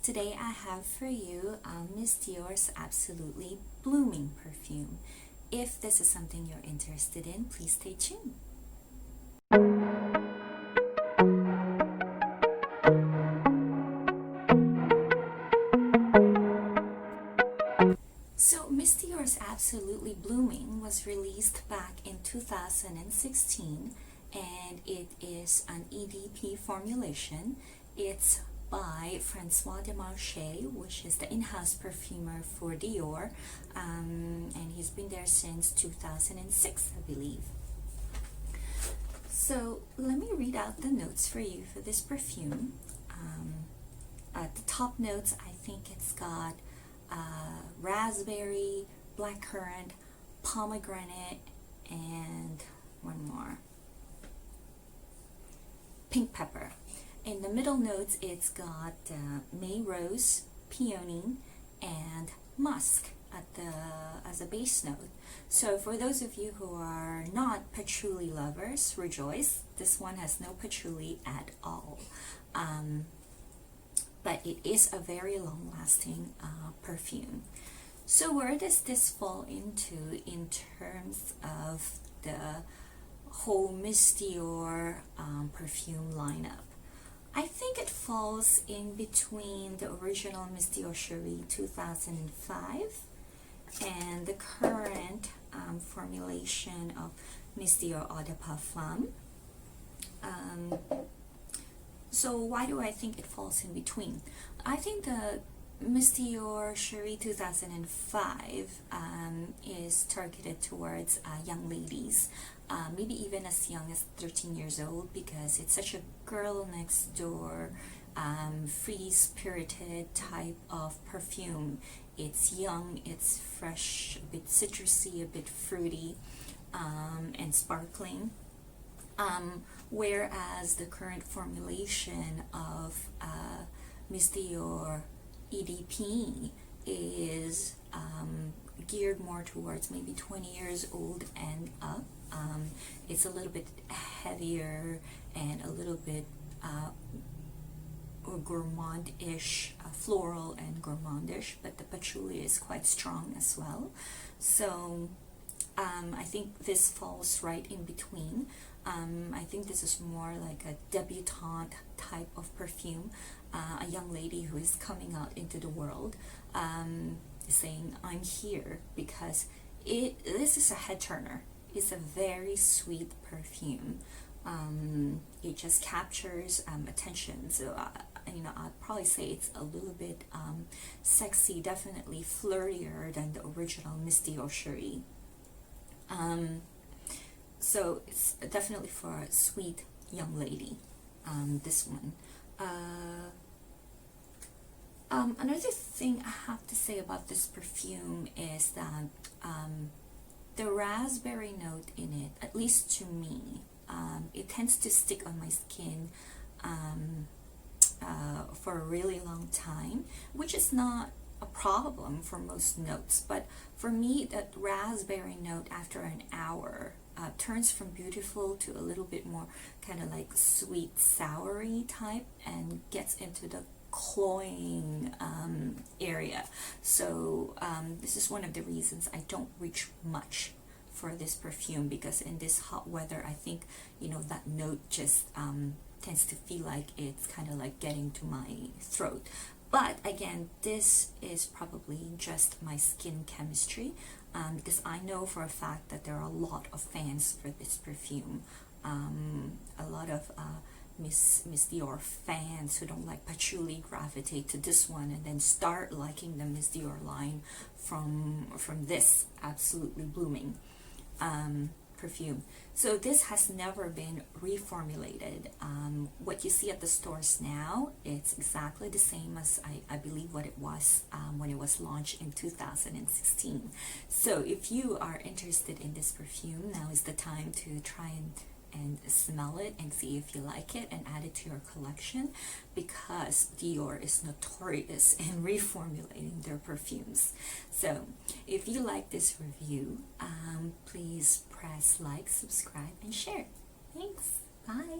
Today I have for you Miss Dior's Absolutely Blooming perfume. If this is something you're interested in, please stay tuned. So Miss Dior's Absolutely Blooming was released back in 2016 and it is an EDP formulation. It's by Francois de Marche, which is the in-house perfumer for Dior, and he's been there since 2006, I believe. So let me read out the notes for you for this perfume. At the top notes, I think it's got raspberry, blackcurrant, pomegranate, and one more, pink pepper. In the middle notes, it's got May rose, peony, and musk as a base note. So for those of you who are not patchouli lovers, rejoice. This one has no patchouli at all. But it is a very long-lasting perfume. So where does this fall into in terms of the whole Miss Dior perfume lineup? I think it falls in between the original Miss Dior Cherie 2005 and the current formulation of Miss Dior Eau de Parfum. So why do I think it falls in between? I think the Miss Dior Cherie 2005 is targeted towards young ladies, maybe even as young as 13 years old, because it's such a girl next door, free-spirited type of perfume. It's young, it's fresh, a bit citrusy, a bit fruity, and sparkling. Whereas the current formulation of Miss Dior EDP is geared more towards maybe 20 years old and up. It's a little bit heavier and a little bit gourmand-ish, floral and gourmandish, but the patchouli is quite strong as well. So I think this falls right in between. I think this is more like a debutante type of perfume, a young lady who is coming out into the world, saying, I'm here, because this is a head turner. It's a very sweet perfume. It just captures attention. So I'd probably say it's a little bit sexy, definitely flirtier than the original Miss Dior Cherie. So it's definitely for a sweet young lady, this one. Another thing I have to say about this perfume is that the raspberry note in it, at least to me, it tends to stick on my skin for a really long time, which is not a problem for most notes, but for me, that raspberry note after an hour turns from beautiful to a little bit more kind of like sweet soury type and gets into the cloying area. So this is one of the reasons I don't reach much for this perfume, because in this hot weather, I think that note just tends to feel like it's kind of like getting to my throat. But again, this is probably just my skin chemistry, because I know for a fact that there are a lot of fans for this perfume. A lot of Miss Dior fans who don't like patchouli gravitate to this one and then start liking the Miss Dior line from this Absolutely Blooming perfume. So this has never been reformulated. What you see at the stores now, it's exactly the same as I believe what it was when it was launched in 2016. So if you are interested in this perfume, now is the time to try and smell it and see if you like it and add it to your collection, because Dior is notorious in reformulating their perfumes. So if you like this review, please press like, subscribe, and share. Thanks. Bye.